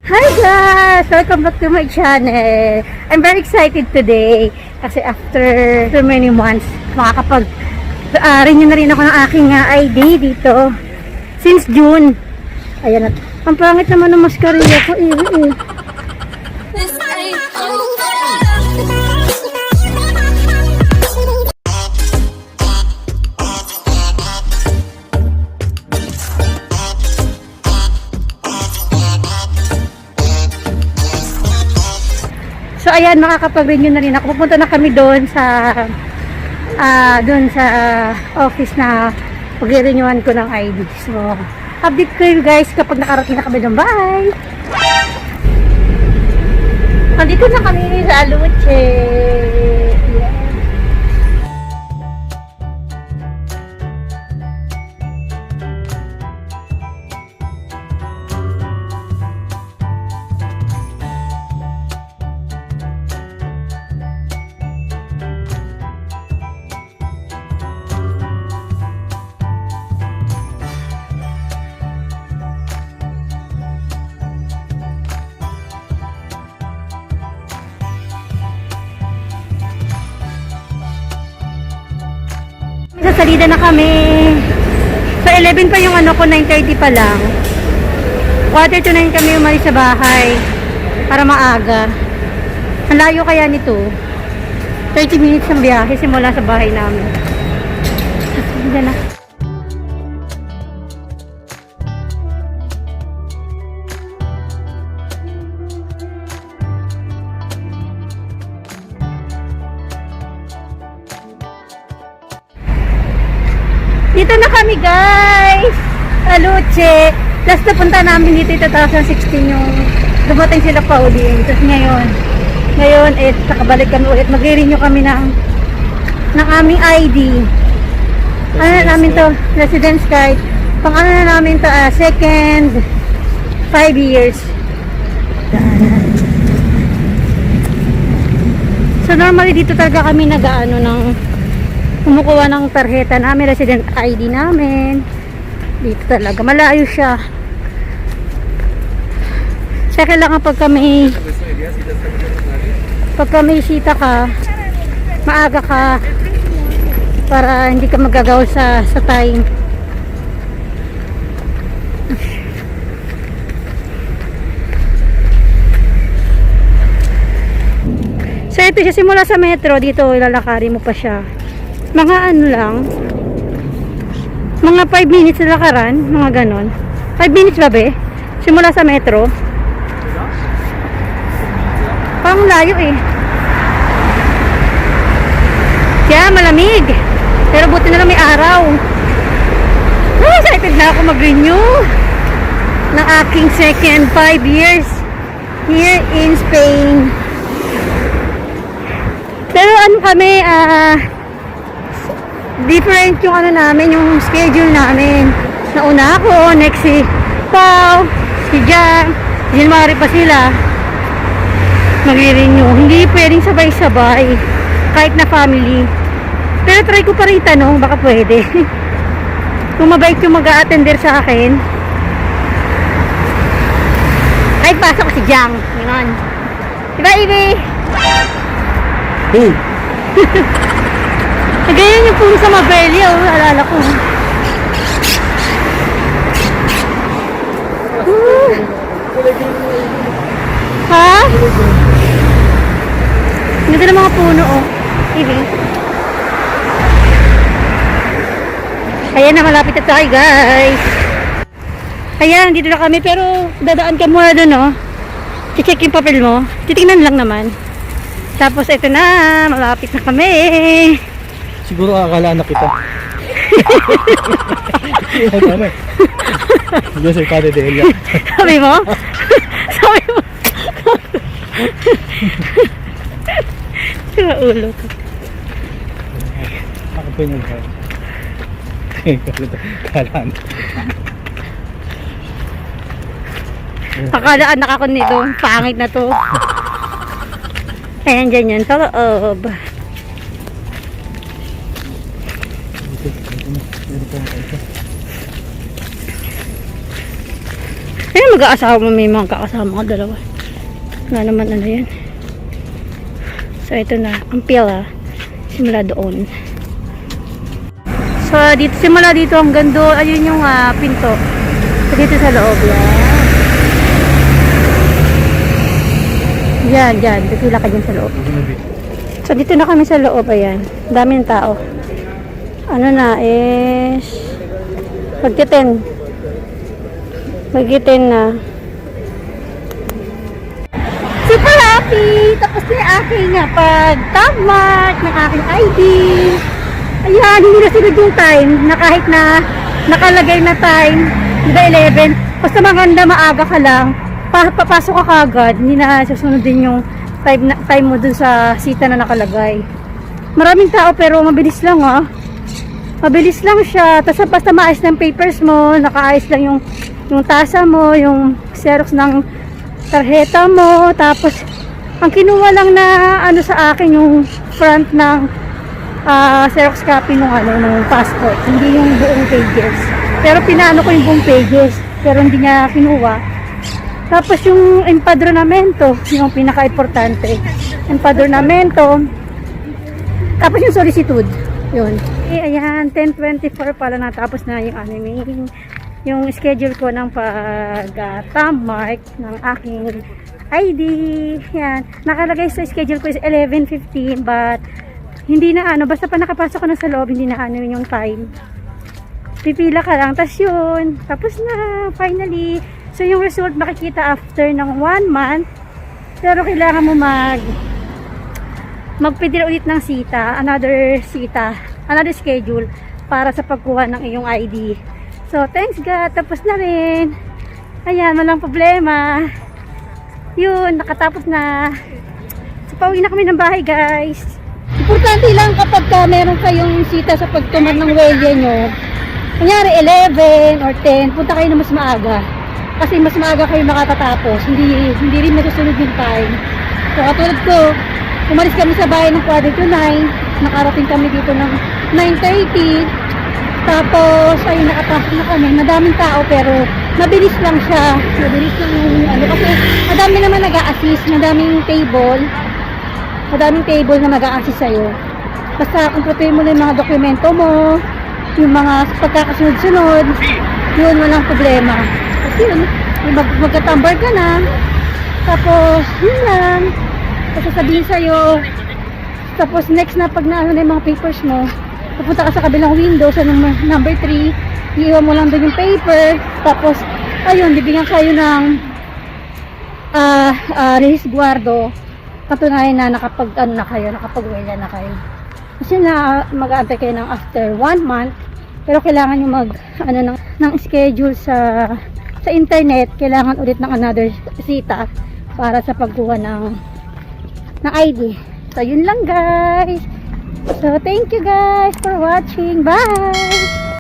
Hi guys! Welcome back to my channel. I'm very excited today kasi after so many months renew na rin ako ng aking ID dito since June. Ayan na. Ang pangit naman ng mascarilla ko eh. So ayan, makakapag-renew na rin ako. Pupunta na kami doon sa office na pag-renewan ko ng ID. So, update ko you guys kapag nakarating na kami doon. Bye! Nandito na kami sa Aluche. Sa salida na kami. So 11 pa yung ano ko, 9:30 pa lang. 8:45 kami umalis sa bahay para maaga. Ang layo kaya nito. 30 minutes ng biyahe simula sa bahay namin. Sa salida na. Dito na kami guys! Aluche! Last na punta namin dito 2016 yung dumating sila Pauline. Tapos ngayon nakabalik kami ulit. Mag-renew kami ng aming ID. Ano na namin to? Residence card. Pang ano na namin to? Second 5 years. So normally dito talaga kami nag-ano ng kumukuha ng tarjeta namin, resident ID namin. Dito talaga. Malayo siya. Kaya kailangan pagka may sita ka, maaga ka para hindi ka magagawa sa time. So ito siya, simula sa metro, dito ilalakari mo pa siya. Mga ano lang, mga 5 minutes na lakaran, mga ganon. 5 minutes ba be? Simula sa metro. Pang layo eh. Kaya malamig. Pero buti na lang may araw. Excited na ako mag-renew ng aking second 5 years here in Spain. Pero ano kami, different yung ano namin, yung schedule namin. Nauna ako, next si Pao, si Jan, January pa sila magre-renew. Hindi pwedeng sabay-sabay kahit na family. Pero try ko pa rin tanong, baka pwede. Kung mabait yung mag-a-attender sa akin. Ay, pasok si Jang. Ganon. Diba, Ibi? Hey! Ganyan yung puno sa Mabeli, alala ko. Ha? Ganda ng mga puno, Ibi. Ayan na, malapit na tayo, guys. Ayan, dito na kami, pero dadaan ka muna doon, I-check yung papel mo. Titingnan lang naman. Tapos, ito na, malapit na kami. Siguro akala na kita. Yo soy padre de ella. Sabi mo? Sabi mo? Sira ulo ko. Ako pa yung kalaan. Akala anak ako nito. Pangit na to. Ayan, dyan yun. Sa loob. Ayun, mag-aasawa, may mga kakasama ka dalawa. Wala naman ano yan. So, ito na. Ang pila. Simula doon. So, dito, simula dito hanggang doon. Ayun yung pinto. So, dito sa loob. Yan. Yan. Pipila ka dyan sa loob. So, dito na kami sa loob. Ayan. Dami ng tao. Ano na is magti-10 na. Super happy! Tapos na yung aking pag-tag mark ng aking ID. Ayan, hindi na sunod yung time na kahit na nakalagay na time, diba 11, basta maganda maaga ka lang, papasok ka kagad, hindi na susunod din yung time mo dun sa sita na nakalagay. Maraming tao pero mabilis lang mabilis lang siya, tapos basta maayos ng papers mo, nakaayos lang yung tasa mo, yung xerox ng tarjeta mo, tapos ang kinuha lang na ano sa akin yung front ng xerox copy ng passport, hindi yung buong pages. Pero pinaano ko yung buong pages, pero hindi niya kinuha. Tapos yung empadronamento, yung pinaka-importante, empadronamento, tapos yung solicitude, yun. Ayan, 10:24 pala natapos na yung schedule ko ng pag-thumb mark ng aking ID. Yan. Nakalagay sa schedule ko is 11:15 but hindi na basta pa nakapasok ko na sa loob, hindi na yung time. Pipila ka lang, tas yun. Tapos na, finally. So yung result makikita after ng 1 month. Pero kailangan mo magpidil ulit ng another schedule para sa pagkuha ng iyong ID. So, thanks God. Tapos na rin. Ayan, walang problema. Yun, nakatapos na. So, pauwi na kami ng bahay, guys. Importante lang kapag meron kayong sita sa pagtumad ng welye nyo. Kunyari, 11 or 10, punta kayo na mas maaga. Kasi mas maaga kayo makatatapos. Hindi rin masusunod yung time. So, katulad ko, umalis kami sa bahay ng 8:45. Nakarating kami dito ng 9:30. Tapos, ayun, nakapasok na kami. Madaming tao, pero mabilis lang siya. Mabilis lang kasi madami naman nag-a-assist. Madaming table na mag-a-assist sa'yo. Basta, kumpletuhin mo na yung mga dokumento mo, yung mga pagkakasunod-sunod, yun, walang problema. Kasi yun, magka-number ka na. Tapos, yun lang. Tapos sabihin sa'yo, tapos next na pag na yung mga papers mo, pupunta ka sa kabilang window sa number 3, iiwan mo lang doon yung paper, tapos ayun, bibigyan kayo ng resguardo, patunayan na nakapag-wala na kayo. Kasi mag-aantay kayo ng after 1 month, pero kailangan nyo ng schedule sa internet, kailangan ulit ng another sita para sa pagkuha ng ID. So yun lang, guys. So thank you guys for watching. Bye!